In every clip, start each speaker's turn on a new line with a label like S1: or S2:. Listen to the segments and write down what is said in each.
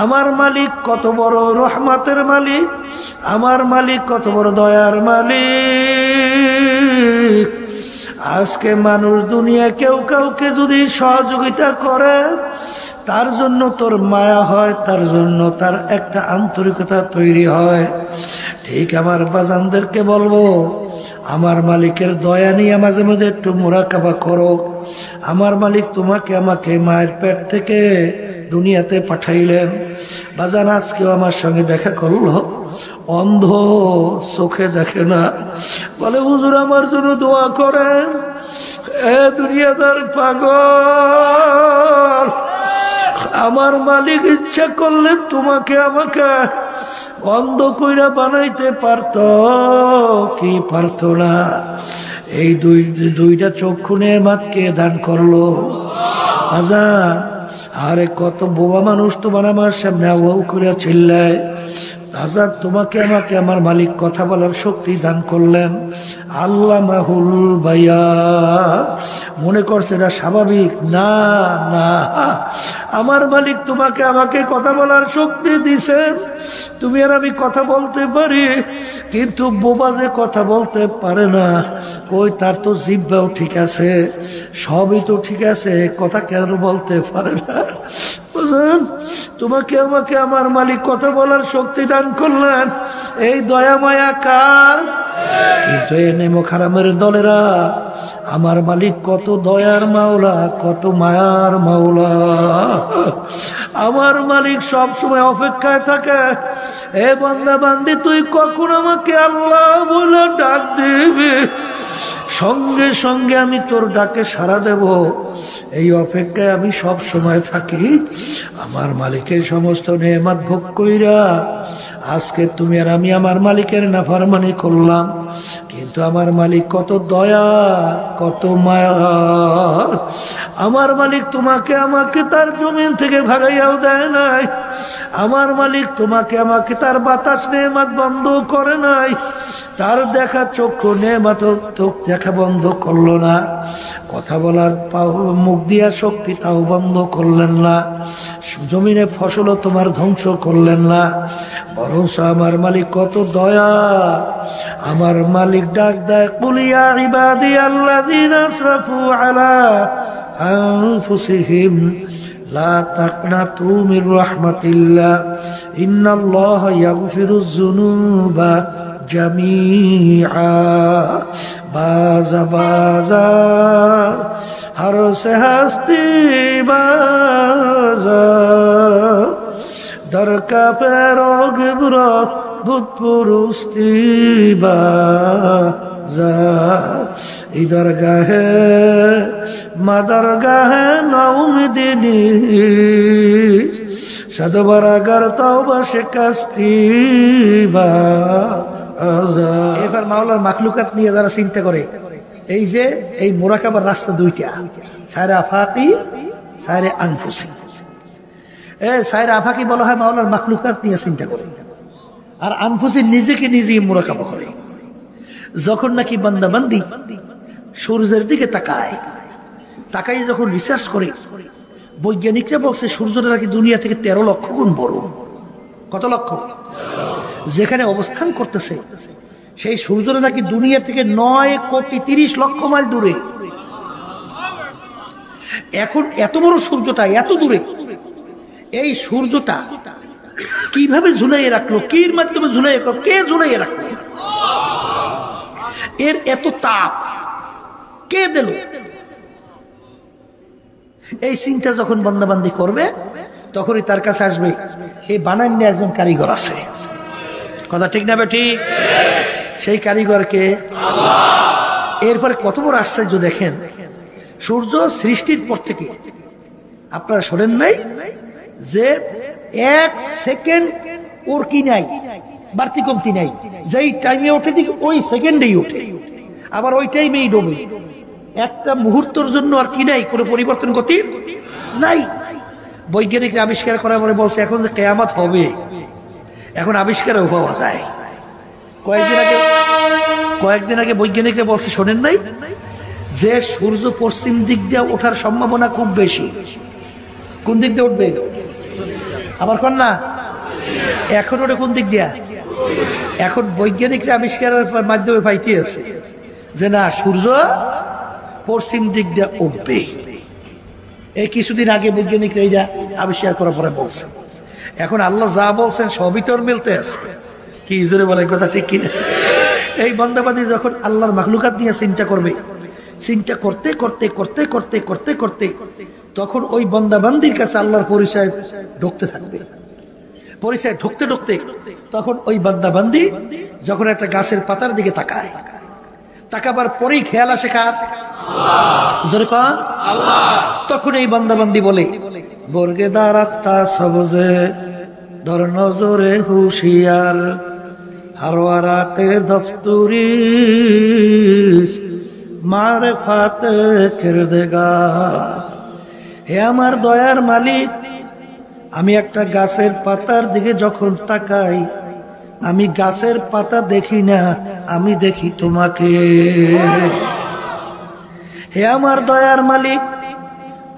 S1: আমার মালিক কত বড় রহমতের মালিক, আমার মালিক কত বড় দয়ার মালিক। আজকে মানুষ দুনিয়া কেউ কাউকে যদি সহযোগিতা করে, তার জন্য তোর মায়া হয়, তার জন্য তার একটা আন্তরিকতা তৈরি হয়। ঠিক আমার বাজানদেরকে বলবো, আমার মালিকের দয়া নিয়ে মাঝে মাঝে একটু মুরাকাবা করো। আমার মালিক তোমাকে আমাকে মায়ের পেট থেকে দুনিয়াতে পাঠাইলেন। বাজান আজকেও আমার সঙ্গে দেখা করলো, অন্ধ, চোখে দেখে না, বলে হুজুর আমার জন্য দোয়া করেন। এ দুনিয়াদার পাগল, আমার মালিক ইচ্ছা করলে তোমাকে আমাকে অন্ধ কইরা বানাইতে পারত কি পারত না? এই দুইটা চক্ষু নেমাতকে দান করলো। আজান আরে কত বোবা মানুষ তোমার আমার সামনে আওয়াও করে চিল্লায়। আজাদ তোমাকে আমাকে আমার মালিক কথা বলার শক্তি দান করলেন। আল্লামাহুল বায়ান। মনে করছে এটা স্বাভাবিক না, না, আমার মালিক তোমাকে আমাকে কথা বলার শক্তি দিছেন। তুমি আর আমি কথা বলতে পারি, কিন্তু বোবা যে কথা বলতে পারে না। কই তার তো জিহ্বাও ঠিক আছে, সবই তো ঠিক আছে, কথা কেন বলতে পারে না? তোমাকে আমাকে আমার মালিক কথা বলার শক্তি দান করলেন। এই দয়া মায়া কার? কিন্তু এ নেমো খারামের দলেরা, আমার মালিক কত দয়ার মাওলা, কত মায়ার মাওলা। আমার মালিক সব সময় অপেক্ষায় থাকে, এ বান্দা বান্দি তুই কখন আমাকে আল্লাহ বলে ডাক দিবি, সঙ্গে সঙ্গে আমি তোর ডাকে সাড়া দেব। এই অপেক্ষায় আমি সব সময় থাকি। আমার মালিকের সমস্ত নেয়ামত ভোগ কইরা আজকে তুমি আর আমি আমার মালিকের নাফরমানি করলাম, কিন্তু আমার মালিক কত দয়া, কত মায়া। আমার মালিক তোমাকে আমাকে তার জমিন থেকে ভাগাইয়াও দেয় নাই। আমার মালিক তোমাকে আমাকে তার বাতাস নেয়ামত বন্ধ করে নাই। তার দেখা চক্ষু নেয়ামত চোখ দেখা বন্ধ করলো না। কথা বলার মুখ দিয়া শক্তি তাও বন্ধ করলেন না। জমিনে ফসলও তোমার ধ্বংস করলেন না। বরং আমার মালিক কত দয়া। আমার মালিক ডাক দেয়, কুল ইয়া ইবাদিয়াল্লাযীনা আসরাফু আলা আনফুসিহিম লা তাকনাতু মির রাহমাতিল্লাহ ইন্নাল্লাহা ইয়াগফিরুয যুনুবা জামিআ। বাজা বাজা হর সে হস্তি বাজা দরকা পেরোগ বুরা ভূত পুরুস্তি বাজা। ইধর গাহে মাদার গাহে নাউমিদিনী সদবরাগর তওবা শিকাস্তি বা। এবার মাওলার মাখলুকাত নিয়ে যারা চিন্তা করে, এই যে এই মুরাকাবার রাস্তা দুইটা, সায়রে আফাকি, সায়রে আনফুসি। সায়রে আফাকি বলা হয় মাওলার মাখলুকাত নিয়ে চিন্তা করে, আর আনফুসি নিজেকে নিজেই মুরাকাবা করে। যখন নাকি বান্দা বান্দি সূর্যের দিকে তাকায়, তাকাই যখন রিসার্চ করে, বৈজ্ঞানিকরা বলছে সূর্যটা নাকি দুনিয়া থেকে 13 লক্ষ গুণ বড়। কত লক্ষ? যেখানে অবস্থান করতেছে সেই সূর্যটা নাকি দুনিয়া থেকে 9,30,00,000 মাইল দূরে। এখন এত বড় সূর্যটা এত দূরে, এই সূর্যটা কিভাবে ঝুলাইয়ে রাখলো, কির মাধ্যমে ঝুলাইয়ে রাখলো, কে ঝুলাইয়ে রাখলো? এর এত তাপ কে দিল? এই চিন্তা যখন বান্দাবান্দি করবে, তখনই তার কাছে আসবে এই বানান্য একজন কারিগর আছে। কথা ঠিক না বেটি? সেই কারিগরকে আল্লাহ। এরপরে কত বড় আশ্চর্য দেখেন, সূর্য সৃষ্টির পর থেকে আপনারা শোনেন নাই যে 1 সেকেন্ড ওর কি নাই, বাড়তি কমতি নাই। যেই টাইমে ওঠে ঠিক ওই সেকেন্ডেই ওঠে, আবার ওই টাইমেই ডোবে। একটা মুহূর্তের জন্য আর কি নাই, কোনো পরিবর্তন গতি নাই। বৈজ্ঞানিকরা আবিষ্কার করার পরে বলছে এখন যে কিয়ামত হবে, এখন আবিষ্কারও পাওয়া যায়। কয়েকদিন আগে বৈজ্ঞানিকরা বলছে শোনেন নাই যে সূর্য পশ্চিম দিক দিয়ে ওঠার সম্ভাবনা খুব বেশি। কোন দিক দিয়ে উঠবে? আবার কন না, এখন ওটা কোন দিক দিয়া? এখন বৈজ্ঞানিকরা আবিষ্কারের মাধ্যমে পাইতে আছে যে না, সূর্য পশ্চিম দিক দিয়ে উঠবে। এই কিছুদিন আগে বৈজ্ঞানিকরা এইটা আবিষ্কার করার পরে বলছে। এখন আল্লাহ যা বলছেন সবই তোর মিলতে আছে। কি জোরে বলে কথা, ঠিক কিনা? এই বান্দাবাদী যখন আল্লাহর মাখলুকাত নিয়ে চিন্তা করবে, চিন্তা করতে করতে করতে করতে করতে করতে তখন ওই বান্দাবান্দির কাছে আল্লাহর পরিচয় ঢুকতে থাকবে। পরিচয় ঢুকতে ঢুকতে তখন ওই বান্দাবান্দি যখন একটা গাছের পাতার দিকে তাকায়, তাকাবার পরেই খেয়াল আসে কার? জোরে কর আল্লাহ। তখন এই বান্দাবান্দি বলে, বর্গে দারাক্তা সবজে ধর নজরে হুশিয়ার হারওয়ারাতে দফতুরি মারেফাতে কিরদেগা। হে আমার দয়ার মালিক, আমি একটা গাছের পাতার দিকে যখন তাকাই, আমি গাছের পাতা দেখি না, আমি দেখি তোমাকে। হে আমার দয়ার মালিক,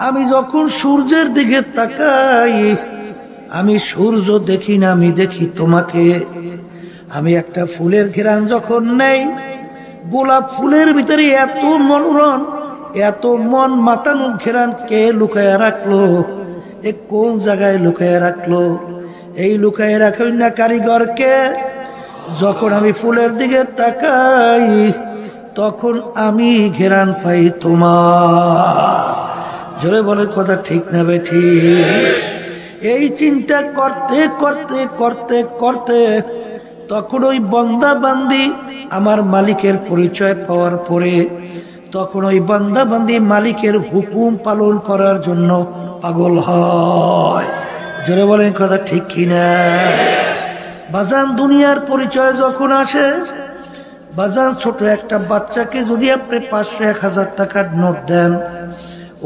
S1: আমি যখন সূর্যের দিকে তাকাই, আমি সূর্য দেখি না, আমি দেখি তোমাকে। আমি একটা ফুলের ঘ্রাণ যখন নেই, গোলাপ ফুলের ভিতরে এত মনোরম, এত মন মাতানো ঘ্রাণ কে লুকায় রাখলো? এ কোন জায়গায় লুকায় রাখলো? এই লুকায় রাখেন না কারিগরকে। যখন আমি ফুলের দিকে তাকাই, তখন আমি ঘেরান পাই তোমার। জোরে বলে কথা, ঠিক না বেঠিক? এই চিন্তা করতে করতে করতে করতে তখন ওই বান্দা বান্দি আমার মালিকের পরিচয় পাওয়ার পরে তখন ওই বান্দা বান্দি মালিকের হুকুম পালন করার জন্য পাগল হয়। জোরে বলেন কথা, ঠিক কিনা? বাজান, দুনিয়ার পরিচয় যখন আসে, বাজান ছোট একটা বাচ্চাকে যদি আপনি 500-1000 টাকার নোট দেন,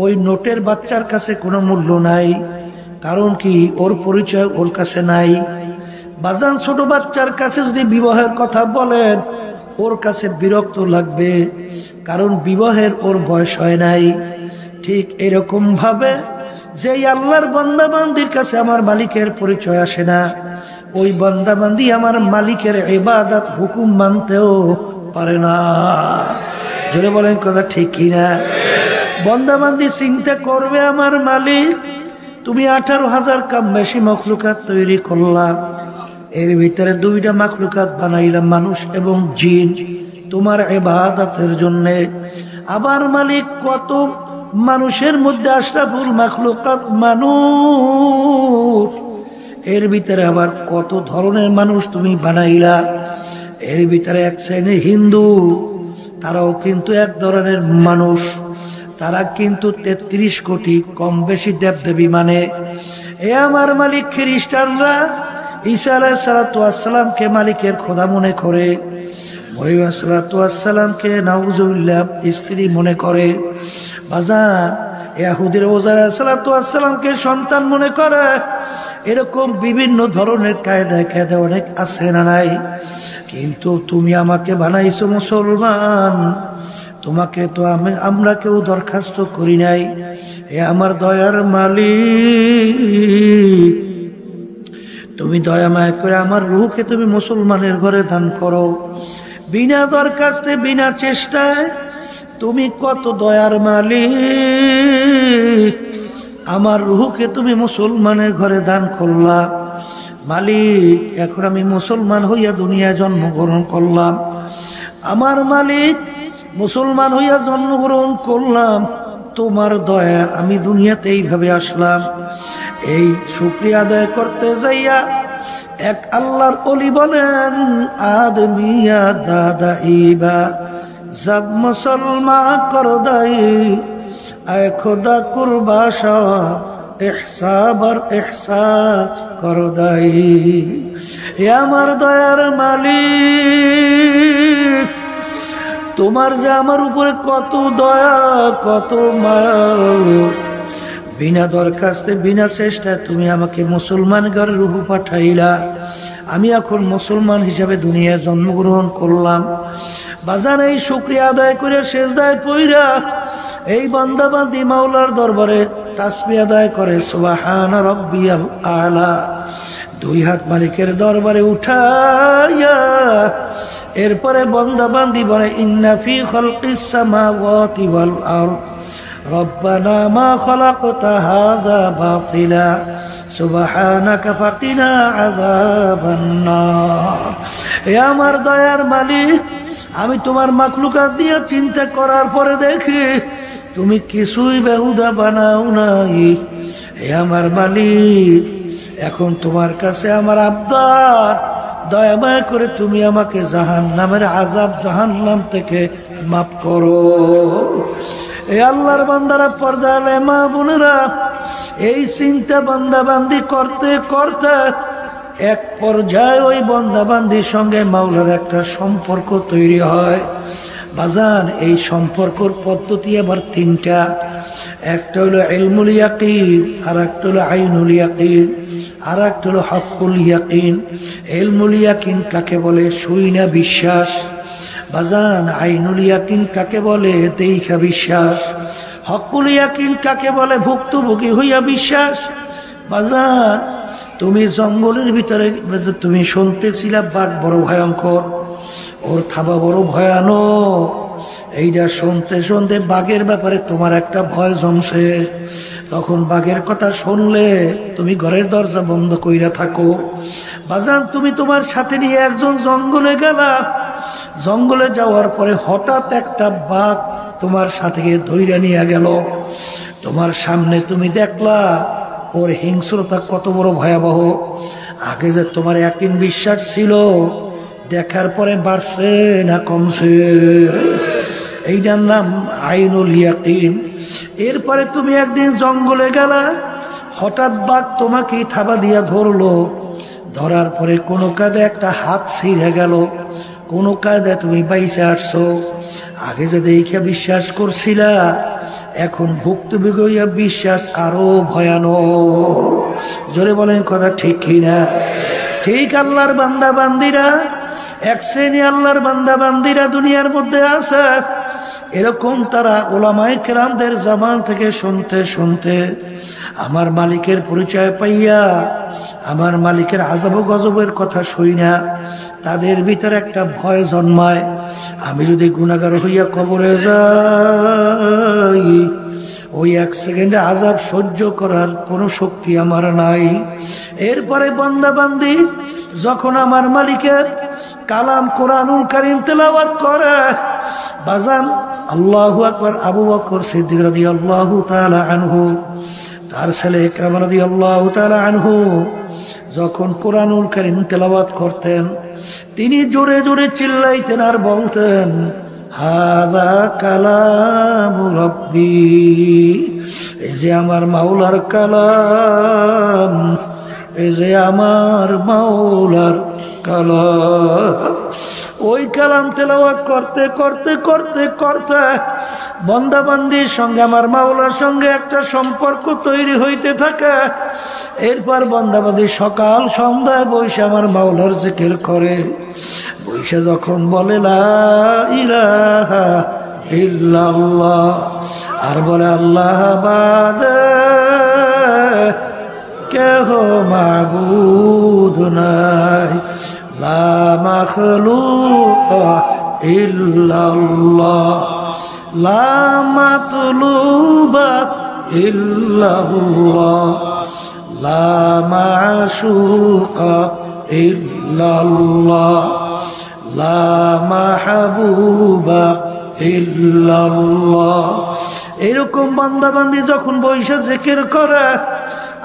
S1: ওই নোটের বাচ্চার কাছে কোনো মূল্য নাই। কারণ কি? ওর পরিচয় ওর কাছে নাই। বাজান, ছোট বাচ্চার কাছে যদি বিবাহের কথা বলেন, ওর কাছে বিরক্ত লাগবে, কারণ বিবাহের ওর বয়স হয় নাই। ঠিক এরকম ভাবে যে আল্লাহর বান্দাবান্দির কাছে আমার মালিকের পরিচয় আসে না, ওই বান্দাবান্দি আমার মালিকের ইবাদত হুকুম মানতেও পারে না। জোরে বলেন কথা, ঠিক কিনা? বান্দাবান্দি চিন্তা করবে, আমার মালিক তুমি 18,000 কাম বেশি মখলুকাত তৈরি করলাম, এর ভিতরে 2টা মখলুকাত বানাইলাম, মানুষ এবং জিন, তোমার ইবাদতের জন্য। আবার মালিক কত মানুষের মধ্যে আশরাফুল মখলুকাত মানুষ, এর ভিতরে আবার কত ধরনের মানুষ তুমি বানাইলা। এর ভিতরে এক শ্রেণীর হিন্দু, তারাও কিন্তু এক ধরনের মানুষ, তারা কিন্তু 33 কোটি কম বেশি দেবদেবী মানে। এ আমার মালিক, খ্রিস্টানরা ঈসা আলাইহিস সালাতু ওয়াস সালামকে মালিকের খোদা মনে করে, মরিয়ম আলাইহিস সালাতু ওয়াস সালামকে নাউজুবিল্লাহ স্ত্রী মনে করে। বাজান, ইহুদির ওজার আলাইহিস সালাতু ওয়াস সালামকে সন্তান মনে করে। এরকম বিভিন্ন ধরনের কায়দা কায়দা অনেক আছে না নাই? কিন্তু তুমি আমাকে বানাইছো মুসলমান, তোমাকে তো আমরা কেউ দরখাস্ত করি নাই। এ আমার দয়ার মালিক, তুমি দয়া মায়া করে আমার রূহকে তুমি মুসলমানের ঘরে দান করো। বিনা দরখাস্তে, বিনা চেষ্টায় তুমি কত দয়ার মালিক, আমার রূহকে তুমি মুসলমানের ঘরে দান করলা। মালিক, এখন আমি মুসলমান হইয়া দুনিয়ায় জন্মগ্রহণ করলাম। আমার মালিক, মুসলমান হইয়া জন্মগ্রহণ করলাম, তোমার দয়া আমি দুনিয়াতে এইভাবে আসলাম। এই শুকরিয়া আদায় করতে যাইয়া এক আল্লাহর ওলি বলেন, আদমিয়া দাদা ইবা জব মুসলমান কর দাই আয় খোদা কুরবাশা ইহসাবর ইহসা কর দাই। এ আমার দয়ার মালিক, তোমার যে আমার উপরে কত দয়া, কত মায়া, বিনা দরখাস্তে, বিনা চেষ্টায় তুমি আমাকে মুসলমান ঘরে রূহ পাঠাইলা। আমি এখন মুসলমান হিসাবে দুনিয়ায় জন্মগ্রহণ করলাম। বাজান, এই শুকরিয়া আদায় করে সেজদায় পইরা এই বান্দাবান্দি মাওলার দরবারে তাসবিহ আদায় করে সুবহান রাব্বিয়াল আলা, দুই হাত মালিকের দরবারে উঠাইয়া এরপরে বান্দা বান্দি বলে ইন্না ফি খালকিস সামাওয়াতি ওয়াল আরদ রব্বানা মা খালাকতা হাযা বাতিলা সুবহানাকা ফাকিনা আযাবান নার। হে আমার দয়ার মালিক, আমি তোমার মাখলুকাত দিয়ে চিন্তা করার পরে দেখি তুমি কিছুই বেহুদা বানাও নাই। হে আমার মালিক, এখন তোমার কাছে আমার আবদার, দয়াময় করে তুমি আমাকে জাহান্নামের আযাব, জাহান্নাম থেকে মাফ করো। এই আল্লাহর বান্দারা, পর্দা আলে মা বোনেরা, এই চিন্তা বান্দাবান্দি করতে করতে এক পর্যায়ে ওই বান্দাবান্দির সঙ্গে মাওলার একটা সম্পর্ক তৈরি হয়। বাজান, এই সম্পর্কর পদ্ধতি আবার তিনটা। একটা হলো ইলমুল ইয়াকিন, আর একটা হলো আইনুল ইয়াকিন, আর একটা হলো হকুল ইয়াকিন। ইলমুল ইয়াকিন কাকে বলে? শুইনা বিশ্বাস। বাজান, আইনুল ইয়াকিন কাকে বলে? দেখা বিশ্বাস। হকুল ইয়াকিন কাকে বলে? ভুক্তভোগী হইয়া বিশ্বাস। বাজান, তুমি জঙ্গলের ভিতরে তুমি শুনতেছিলা বাঘ বড় ভয়ঙ্কর, ওর থাবা বড় ভয়ানক। এইটা শুনতে শুনতে বাঘের ব্যাপারে তোমার একটা ভয় জমছে। তখন বাঘের কথা শুনলে তুমি ঘরের দরজা বন্ধ কইরা থাকো। বাজান, তুমি তোমার সাথে নিয়ে একজন জঙ্গলে গেলা। জঙ্গলে যাওয়ার পরে হঠাৎ একটা বাঘ তোমার সাথে ধইরা নিয়ে গেল। তোমার সামনে তুমি দেখলা ওর হিংস্রতা কত বড় ভয়াবহ। আগে যে তোমার ইয়াকিন বিশ্বাস ছিল, দেখার পরে বাড়ছে না কমছে? এইটার নাম আইনুল ইয়াকিন। এরপরে তুমি একদিন জঙ্গলে গেলা, হঠাৎ বাঘ তোমাকে থাবা দিয়া ধরলো। ধরার পরে কোনো কায়দায় একটা হাত ছিঁড়ে গেল, কোনো কায়দায় তুমি বাইসে আসছো। আগে যে দেখে বিশ্বাস করছিলা, এখন ভুক্তভোগী হইয়া বিশ্বাস আরো ভয়ানক। জোরে বলেন কথা ঠিক কিনা? ঠিক। আল্লাহর বান্দা বান্দিরা, এক শ্রেণী আল্লাহর বান্দা বান্দিরা দুনিয়ার মধ্যে আছে এরকম, তারা উলামায়ে কেরামদের জামান থেকে শুনতে শুনতে আমার মালিকের পরিচয় পাইয়া, আমার মালিকের আযাব গজবের কথা শুই না, তাদের ভিতরে একটা ভয় জন্মায়, আমি যদি গুনাহগার হইয়া কবরে যাই, ওই এক সেকেন্ডে আযাব সহ্য করার কোনো শক্তি আমার নাই। এরপরে বান্দা বান্দি যখন আমার মালিকের কালাম কোরআনুল কারীম তেলাওয়াত করে, বাজান আল্লাহু আকবার, আবু বকর সিদ্দিক রাদিয়াল্লাহু তাআলা আনহু, তার ছেলে ইকরামা রাদিয়াল্লাহু তাআলা আনহু যখন কোরআনুল কারীম তেলাওয়াত করতেন, তিনি জোরে জোরে চিল্লাইতেন আর বলতেন, হাযা কালামু রাব্বি, এই যে আমার মাওলার কালাম, এই যে আমার মাওলার কালাম। ওই কালাম তেলাওয়াত করতে করতে করতে করতে বান্দাবান্দির সঙ্গে আমার মাওলার সঙ্গে একটা সম্পর্ক তৈরি হইতে থাকে। এরপর বান্দাবান্দি সকাল সন্ধ্যায় বসে আমার মাওলার জিকির করে। বসে যখন বলে লা ইলাহা ইল্লাল্লাহ, আর বলে আল্লাহ বাদে কেহ মাবুদ নাই, লা মাখলুকা ইল্লাল্লাহ, লা মাতলুবা ইল্লাল্লাহ, লা মাশুকা ইল্লাল্লাহ, লা মাহবুবা ইল্লাল্লাহ। এরকম বান্দাবান্দি যখন বৈশা জিকির করে,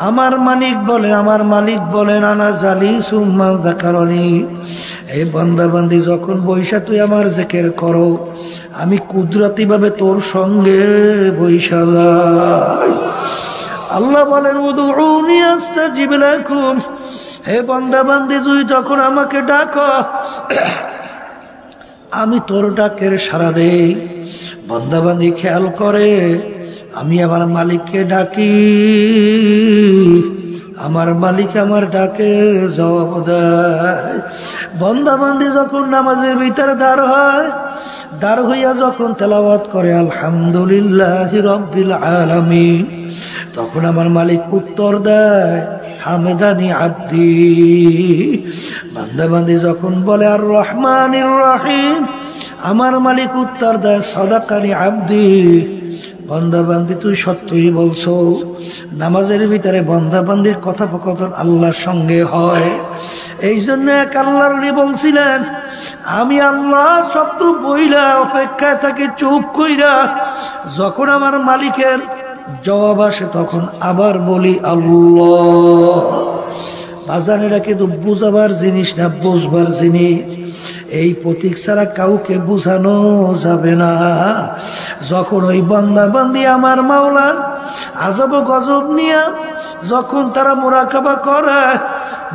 S1: আমার মালিক বলেন আনা জালিসুম মা যাকারনি, এই বান্দাবান্দি যখন বৈশা তুই আমার জিকির করো, আমি কুদরতি ভাবে তোর সঙ্গে বৈশা যাই। আল্লাহ বলেন উদউনি আস্তাজিব লাকুম, হে বান্দাবান্দি তুই যখন আমাকে ডাকো, আমি তোর ডাকের সাড়া দেই। বান্দাবান্দি খেয়াল করে, আমি আমার মালিককে ডাকি, আমার মালিক আমার ডাকে জবাব দেয়। বান্দাবান্দি যখন নামাজের ভিতরে দাঁড় হইয়া যখন তেলাওয়াত করে আলহামদুলিল্লাহি রাব্বিল আলামিন, তখন আমার মালিক উত্তর দেয়, হামেদানি আব্দি। বান্দা বান্দি যখন বলে আর রহমানির রহিম, আমার মালিক উত্তর দেয়, সাদাকানি আব্দি। বান্দা বান্দি তুই সত্যই বলছো। নামাজের ভিতরে বান্দা বান্দির কথোপকথন আল্লাহর সঙ্গে হয়। এই জন্য এক আল্লাহর নবী বলছিলেন, আমি আল্লাহ শব্দ বইলা অপেক্ষায় থাকি চুপ কইরা, যখন আমার মালিকের জবাব আসে তখন আবার বলি আল্লাহ। বাজান, এটা কিন্তু বুঝাবার জিনিস না, বুঝবার জিনিস। এই প্রতীক ছাড়া কাউকে বুঝানো যাবে না। যখন ওই বান্দা বান্দি আমার মাওলার আযাব গজব নিয়া যখন তারা মুরাকাবা করে,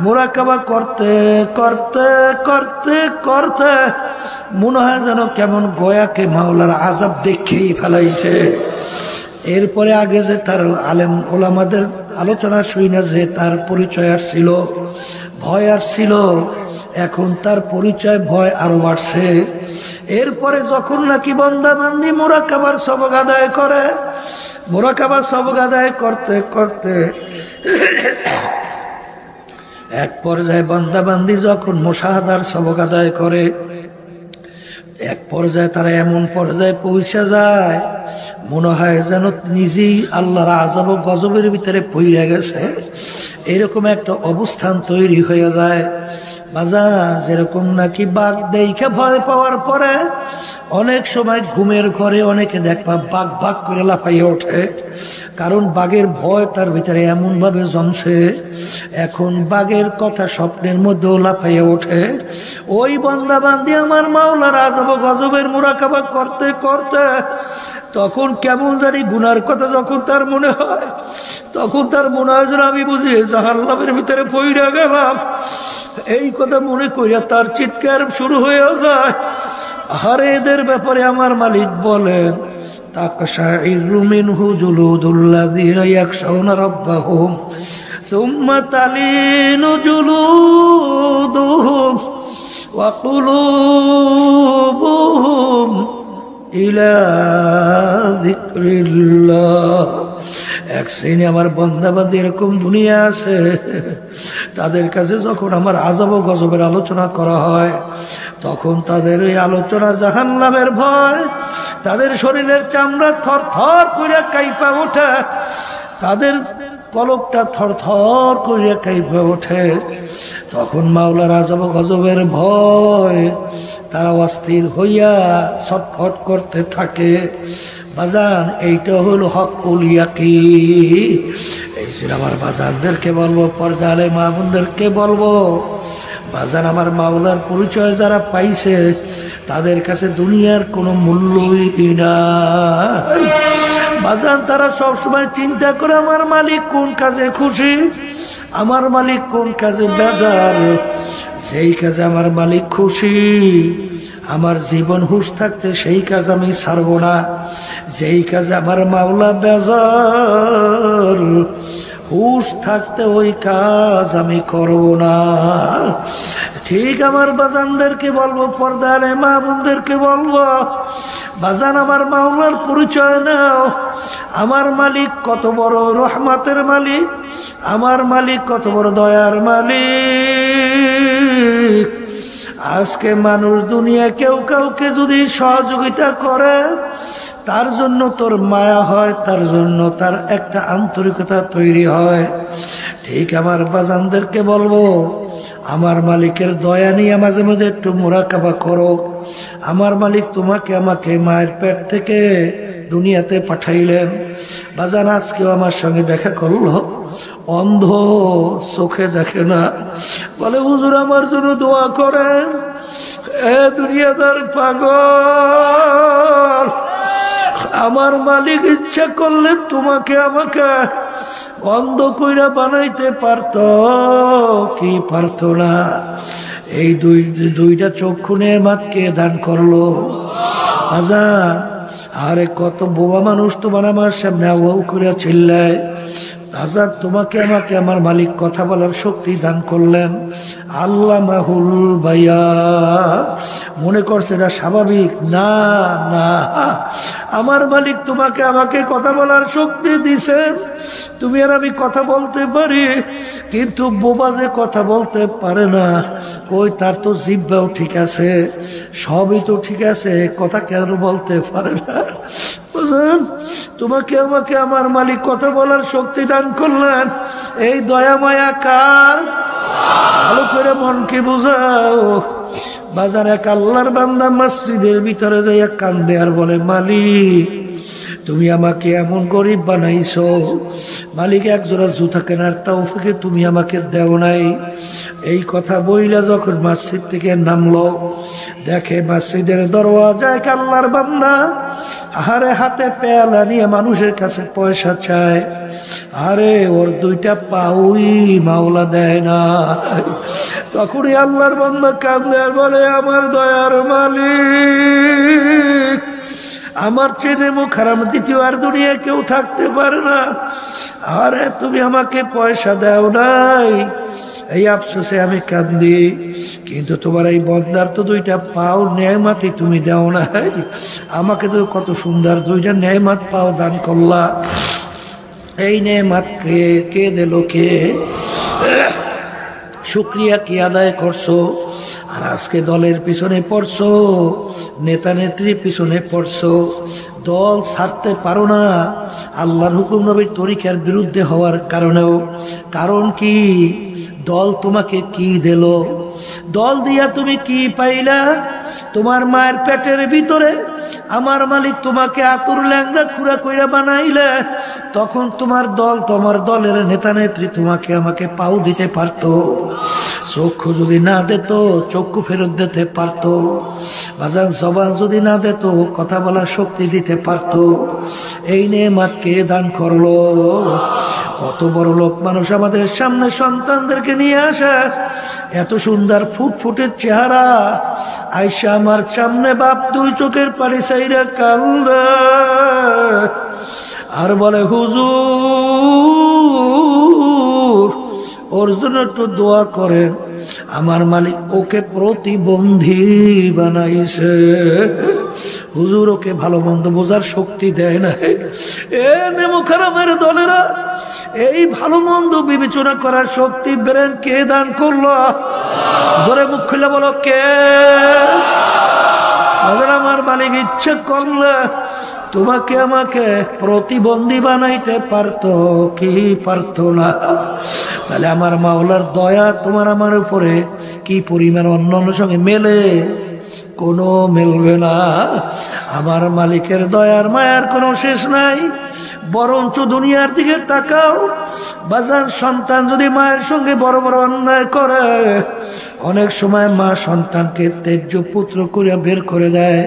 S1: মুরাকাবা করতে করতে করতে করতে মনে হয় যেন কেমন গয়াকে মাওলার আযাব দেখেই ফেলাইছে। এরপরে আগে যে তার আলেম ওলামাদের আলোচনা শুই না, যে তার পরিচয় আর ছিল, ভয় আর ছিল, এখন তার পরিচয় ভয় আরো বাড়ছে। এরপরে যখন নাকি বান্দা বান্দি মুরাকাবার সবক আদায় করে, মুরাকাবার সবক আদায় করতে করতে এক পর্যায়ে বান্দা বান্দি যখন মুশাহাদার সবক আদায় করে, এক পর্যায়ে তারা এমন পর্যায়ে পৌঁছে যায় মনে হয় যেন নিজেই আল্লাহর আযাব ও গজবের ভিতরে পইড়া গেছে। এরকম একটা অবস্থান তৈরি হয়ে যায়। বাজা, যেরকম নাকি বাঘ দেখে ভয় পাওয়ার পরে অনেক সময় ঘুমের ঘরে অনেকে দেখবা বাঘ বাঘ করে লাফাইয়ে ওঠে, কারণ বাঘের ভয় তার ভিতরে এমন ভাবে জমছে। এখন বাঘের কথা স্বপ্নের মধ্যেও লাফাইয়ে ওঠে। ওই বান্দা বান্দি আমার মাওলার আযাব গজবের মুরাকাবা করতে করতে তখন কেমন জানি গুনার কথা যখন তার মনে হয়, তখন তার মনে হয় যেন আমি বুঝি জাহান্নামের ভিতরে পইড়া গেলাম। এই কথা মনে করিয়া তার চিৎকার শুরু হয়ে যায়। আরে এদের ব্যাপারে আমার মালিক বলেন, তাকশাইরু মিনহু জুলুদুল্লাযীনা ইয়াখশাউনা রাব্বাহুম সুম্মা তালিনু জুলুদুহুম ওয়া কুলুবুহুম ইলা যিকরিল্লাহ। এক শ্রেণী আমার বান্দাবান্দি এরকম দুনিয়া আছে, তাদের কাছে যখন আমার আযাব ও গজবের আলোচনা করা হয় তখন তাদের ওই আলোচনা জাহান্নামের ভয়, তাদের শরীরের চামড়া থর থর করে কাঁপা ওঠে, তাদের কলকটা থর থর করে কাঁপা ওঠে। তখন মাওলার আযাব ও গজবের ভয় তারা অস্থির হইয়া ছটফট করতে থাকে। বাজান, এইটা হলো হকুল ইয়াকিন। এই জন্য আমার বাজানদেরকে বলবো, পর্দা আলে মা বোনদেরকে বলবো, বাজান আমার মাওলার পরিচয় যারা পাইছে তাদের কাছে দুনিয়ার কোনো মূল্যই নাই। বাজান, তারা সবসময় চিন্তা করে আমার মালিক কোন কাজে খুশি, আমার মালিক কোন কাজে বেজার। যেই কাজে আমার মালিক খুশি, আমার জীবন হুঁশ থাকতে সেই কাজ আমি ছাড়ব না। যেই কাজে আমার মাওলা বেজার, হুঁশ থাকতে ওই কাজ আমি করব না। ঠিক আমার বাজানদেরকে বলবো, পর্দা আলে মা বোনদেরকে বলবো, বাজান আমার মাওলার পরিচয় নাও। আমার মালিক কত বড় রহমতের মালিক, আমার মালিক কত বড় দয়ার মালিক। আজকে মানুষ দুনিয়া কেউ কাউকে যদি সহযোগিতা করে, তার জন্য তোর মায়া হয়, তার জন্য তার একটা আন্তরিকতা তৈরি হয়। ঠিক আমার বাজানদেরকে বলবো, আমার মালিকের দয়া নিয়ে মাঝে মাঝে একটু মুরাকাবা করো। আমার মালিক তোমাকে আমাকে মায়ের পেট থেকে দুনিয়াতে পাঠাইলেন। বাজান, আজকেও আমার সঙ্গে দেখা করলো, অন্ধ, চোখে দেখে না, বলে হুজুর আমার জন্য দোয়া করেন। এ দুনিয়াদার পাগল, আমার মালিক ইচ্ছা করলে তোমাকে আমাকে অন্ধ কইরা বানাইতে পারত কি পারত না? এই দুইটা চক্ষু নেমাতকে দান করলো। আজান, আরে কত বোবা মানুষ তোমার আমার সামনে আউ করে চিল্লায়। আজাদ, তোমাকে আমাকে আমার মালিক কথা বলার শক্তি দান করলেন। আল্লামাহুল বায়ান। মনে করছে এটা স্বাভাবিক না, না, আমার মালিক তোমাকে আমাকে কথা বলার শক্তি দিছেন, তুমি আর আমি কথা বলতে পারি, কিন্তু বোবা যে কথা বলতে পারে না, কই তার তো জিহ্বাও ঠিক আছে, সবই তো ঠিক আছে, কথা কেন বলতে পারে না? তোমাকে আমাকে আমার মালিক কথা বলার শক্তি দান করলেন, এই দয়া মায়া কার? ভালো করে মনকে বুঝাও। বাজার এক আল্লাহর বান্দা মসজিদের ভিতরে যাইয়া কান্দে আর বলে, মালিক তুমি আমাকে এমন গরিব বানাইছো, মালিক এক জোড়া জুতা কেনার তৌফিক তুমি আমাকে দেও নাই। এই কথা বইলা যখন মসজিদ থেকে নামলো, দেখে মসজিদের দরওয়াজায় এক আল্লাহর বান্দা আরে হাতে পেয়ালা নিয়ে মানুষের কাছে পয়সা চায়। আরে ওর দুইটা পাউই মাওলা দেয় না। তখনই আল্লাহর বান্দা কান্দে আর বলে, আমার দয়ার মালিক, আমার চেনে মুখ হারাম দ্বিতীয় আর দুনিয়া কেউ থাকতে পারে না। আরে তুমি আমাকে পয়সা দাও নাই, এই আফসোসে আমি কান্দি, কিন্তু তোমার এই বন্দার তো দুইটা পাও নেয়ামতি তুমি দাও নাই। আমাকে তো কত সুন্দর দুইটা নেয়ামত পাও দান করলা, এই নেয়ামত কে দিল? কে? শুকরিয়া কি আদায় করছো? আর আজকে দলের পিছনে পড়ছো, নেতা নেত্রীর পিছনে পড়ছো, দল ছাড়তে পারো না আল্লাহর হুকুম নবীর তরিকার বিরুদ্ধে হওয়ার কারণেও। কারণ কি? দল তোমাকে কি দিল? দল দিয়া তুমি কি পাইলা? তোমার মায়ের পেটের ভিতরে আমার মালিক তোমাকে আতুর ল্যাংড়া খুঁড়া কইরা বানাইলে, তখন তোমার দল, তোমার দলের নেতা নেত্রী তোমাকে আমাকে পাও দিতে পারতো। চক্ষু যদি না দিত চক্ষু ফেরত দিতে পারতো। বাজার জবান যদি না দিত কথা বলার শক্তি দিতে পারতো। এই নেয়ামত কে দান করলো? কত বড় লোক মানুষ আমাদের সামনে সন্তানদেরকে নিয়ে আসে, এত সুন্দর ফুটফুটের চেহারা, আইসা আমার সামনে বাপ দুই চোখের পানি চাইরা কান্দে আর বলে, হুজুর ওর জন্য একটু দোয়া করেন, আমার মালিক ওকে প্রতিবন্ধী বানাইছে। হুজুর ওকে ভালো মন্দ বোঝার শক্তি দেয় না। এ নেমুখারামের দলেরা, এই ভালো মন্দ বিবেচনা করার শক্তি ব্রেন কে দান করলো? জোরে মুখ খুলে বলো, কে? আমার মালিক ইচ্ছে করলে তোমাকে আমাকে প্রতিবন্ধী বানাইতে পারতো কি পারতো না? তাহলে আমার মাওলার দয়া তোমার আমার উপরে কি পরিমাণ অন্য সঙ্গে মেলে? কোনো মেলবে না। আমার মালিকের দয়ার মায়ার কোনো শেষ নাই। বরঞ্চ দুনিয়ার দিকে তাকাও, বাজার সন্তান যদি মায়ের সঙ্গে বড় বড় অন্যায় করে, অনেক সময় মা সন্তানকে তেজ্য পুত্র করে বের করে দেয়।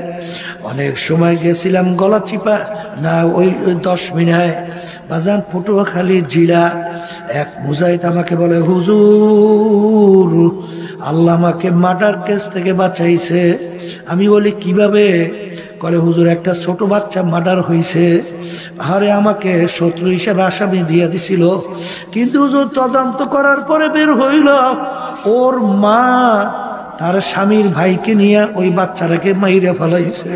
S1: অনেক সময় গেছিলাম গলা চিপা না ওই 10 মিনিট বাজান পটুয়াখালী জিলা, এক মুজাহিদ আমাকে বলে, হুজুর আল্লাহ আমাকে মার্ডার কেস থেকে বাঁচাইছে। আমি বলি কিভাবে? করে হুজুর একটা ছোট বাচ্চা মার্ডার হয়েছে, আরে আমাকে শত্রু হিসেবে আসামি দিয়ে দিছিল, কিন্তু হুজুর তদন্ত করার পরে বের হইল ওর মা তার স্বামীর ভাইকে নিয়ে ওই বাচ্চাটাকে মাইরে ফেলাইছে।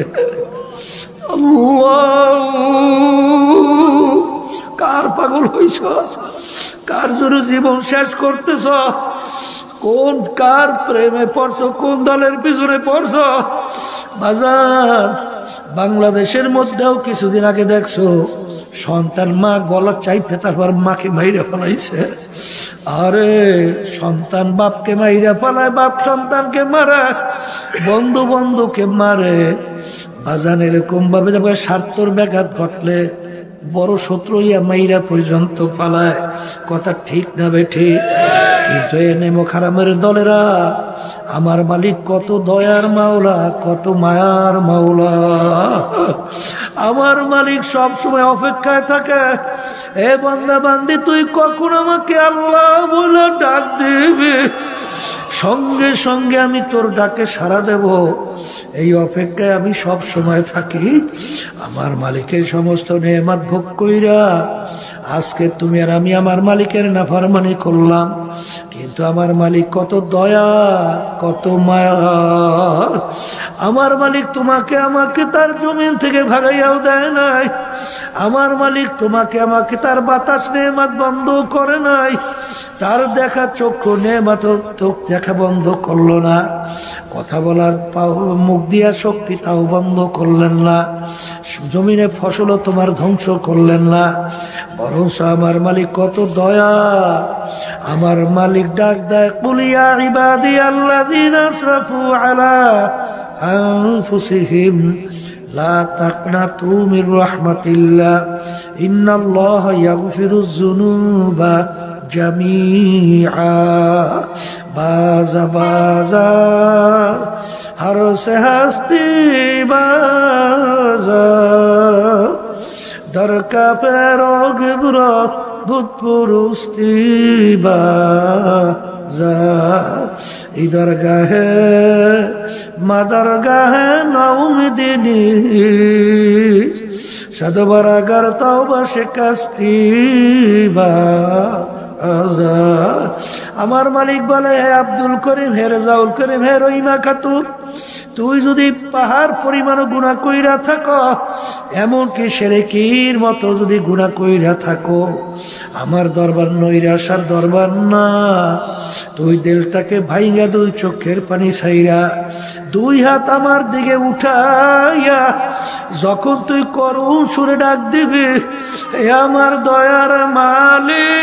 S1: কার পাগল হইছ? কার জন্য জীবন শেষ করতেছ? কোন কার প্রেমে পড়ছ? কোন দলের পিছনে পড়ছ? বাজার বাংলাদেশের মধ্যেও কিছুদিন আগে দেখছো সন্তান মা গলা চাইপে তারপর মাকে মাইরে ফেলাইছে। আরে সন্তান বাপকে মাইরে ফেলায়, বাপ সন্তানকে মারে, বন্ধু বন্ধুকে মারে। বাজান এরকম ভাবে স্বার্থর ব্যাঘাত ঘটলে বড় শত্রু ইয়া মাইরা পর্যন্ত পালায়। কথা ঠিক না বেঠি? কিন্তু এ নেমুখারামের দলেরা, আমার মালিক কত দয়ার মাওলা, কত মায়ার মাওলা। আমার মালিক সব সময় অপেক্ষায় থাকে, এ বান্দা বান্দি তুই কখন আমাকে আল্লাহ বলে ডাক দিবি, সঙ্গে সঙ্গে আমি তোর ডাকে সাড়া দেব। এই অপেক্ষায় আমি সব সময় থাকি। আমার মালিকের সমস্ত নেয়ামত ভোগ কইরা আজকে তুমি আর আমি আমার মালিকের নাফরমানি করলাম, কিন্তু কিন্তু আমার মালিক কত দয়া, কত মায়া। আমার মালিক তোমাকে আমাকে তার জমিন থেকে ভাগাইয়াও দেয় নাই। আমার মালিক তোমাকে আমাকে তার বাতাস নেয়ামত বন্ধ করে নাই। তার দেখা চক্ষু নেয়ামত চোখ দেখা বন্ধ করলো না। কথা বলার মুখ দিয়া শক্তি তাও বন্ধ করলেন না। জমিনে ফসলও তোমার ধ্বংস করলেন না। বরং আমার মালিক কত দয়া। আমার মালিক ডাক দেয়, কুল ইয়া ইবাদিয়াল্লাযীনা আসরাফু আলা আনফুসিহিম লা তাকনাতু মির রাহমাতিল্লাহ ইন্নাল্লাহা ইয়াগফিরুয যুনুবা জামিআ। বাজা বাজা हर से हस्ती बाजा दर का पैरोग बुरा भूतपुरुस्ती बाजा इधर गहे मदर गहे नौमिदिनी सदबरा करता शिकस्ती बाजा। আমার মালিক বলে, হে আব্দুল করিম, হে রেজাউল করিম, হে রহিমা খাতুন, তুই যদি পাহাড় পরিমাণ গুনাহ কইরা থাকো, এমনকি শিরকির মতো যদি গুনাহ কইরা থাকো, আমার দরবার নৈরাশার দরবার না। তুই দিলটাকে ভাইঙ্গা দুই চোখের পানি ছাইরা দুই হাত আমার দিকে উঠাইয়া যখন তুই করুণ সুরে ডাক দিবি, হে আমার দয়ার মালিক,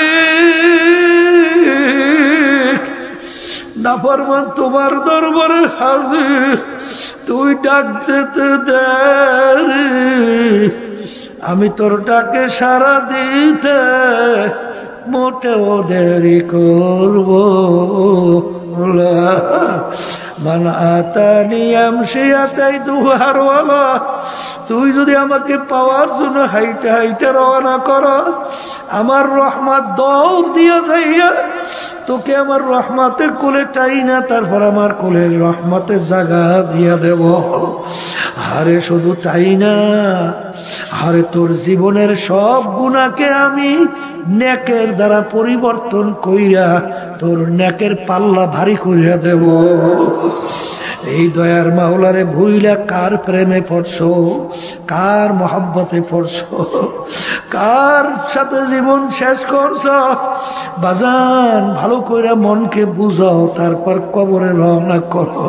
S1: নাফরমান তোমার দরবারে হাজির, তুই ডাক দিতে দেরি, আমি তোর ডাকে সাড়া দিতে মোটেও দেরি করব না। মান আতানি আমশি আতাইতুহু হারওয়ালা, তুই যদি আমাকে পাওয়ার জন্য হাইটে হাইটে রওনা করো, আমার রহমত দৌড় দিয়ে যাইয়া তোকে আমার রহমতের কোলে টাই না, তারপর আমার কোলের রহমতের জায়গা দিয়া দেব। আরে শুধু তাই না, আরে তোর জীবনের সব গুনাহকে আমি নেকের দ্বারা পরিবর্তন কইরা তোর নেকের পাল্লা ভারী কইরা দেব। এই দয়ার মাওলারে ভুইলা কার প্রেমে পড়ছো, কার মহব্বতে পড়ছো, কার সাথে জীবন শেষ করছো? বাজান, ভালো করে মনকে বুঝাও, তারপর কবরে রওনা করো।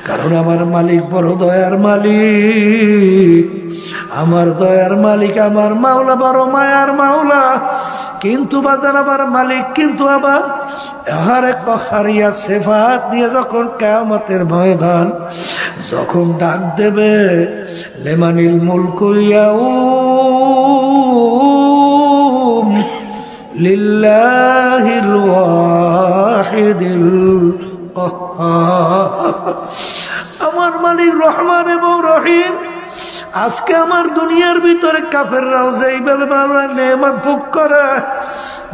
S1: কারণ আমার মালিক বড় দয়ার মালিক, আমার দয়ার মালিক, আমার মাওলা বড় মায়ার মাওলা। কিন্তু বাজান আমার মালিক কিন্তু আবার আহারে কহারিয়া সেফাত দিয়ে যখন কিয়ামতের ময়দান যখন ডাক দেবে, লেমানিল মুলকু ইয়াউম লিল্লাহিল ওয়াহিদিল কাহ্হার। আমার মালিক রহমান এবং রহিম। আজকে আমার দুনিয়ার ভিতরে কাফেররাও যেইভাবে আমার নেয়ামত ভোগ করে,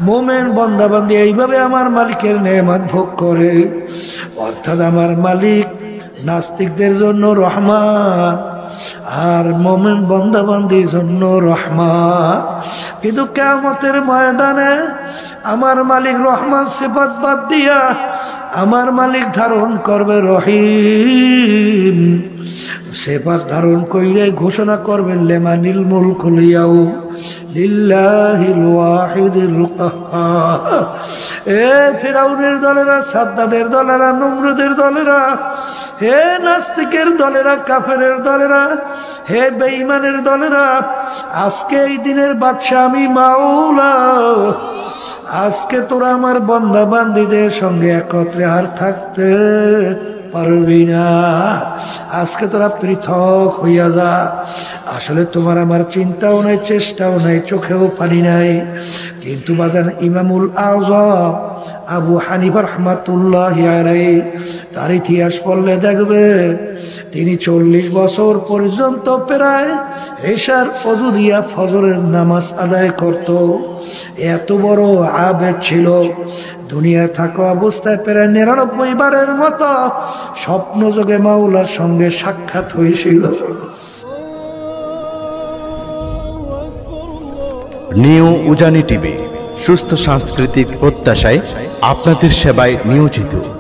S1: মোমেন বান্দাবান্দি এইভাবে আমার মালিকের নেয়ামত ভোগ করে। অর্থাৎ আমার মালিক নাস্তিকদের জন্য রহমান আর মোমেন বান্দাবান্দির জন্য রহমান। কিন্তু কিয়ামতের ময়দানে আমার মালিক রহমান সিফাত বাদ দিয়া আমার মালিক ধারণ করবে রহিম সিফাত ধারণ কইরে ঘোষণা করবেন, লেমানিল মুলকুল ইয়াউম লিল্লাহিল ওয়াহিদিল কাহ্হার। এ ফিরাউনের দলেরা, সাদ্দাদের দলেরা, নমরুদের দলেরা, হে নাস্তিকের দলেরা, কাফেরের দলেরা, হে বেঈমানের দলেরা, আজকে এই দিনের বাদশা আমি মাওলা। আজকে তোরা আমার বান্দা বান্দীদের সঙ্গে একত্রে আর থাকতে পারবি না। আজকে তোরা পৃথক হইয়া যা। আসলে তোমার আমার চিন্তাও নাই, চেষ্টাও নাই, চোখেও পানি নাই। কিন্তু বাজান ইমামুল আযম আবু হানিফা রাহমাতুল্লাহি আলাইহি তার ইতিহাস পড়লে দেখবে তিনি 40 বছর পর্যন্ত প্রায় এশার ওযু দিয়া ফজরের নামাজ আদায় করত। এত বড় আবেদ ছিল। দুনিয়া থাকা অবস্থায় প্রায় 99 বারের মতো স্বপ্ন যোগে মাওলার সঙ্গে সাক্ষাৎ হয়েছিল।
S2: নিউ উজানি টিভি, সুস্থ সাংস্কৃতিক প্রত্যাশায় আপনাদের সেবায় নিয়োজিত।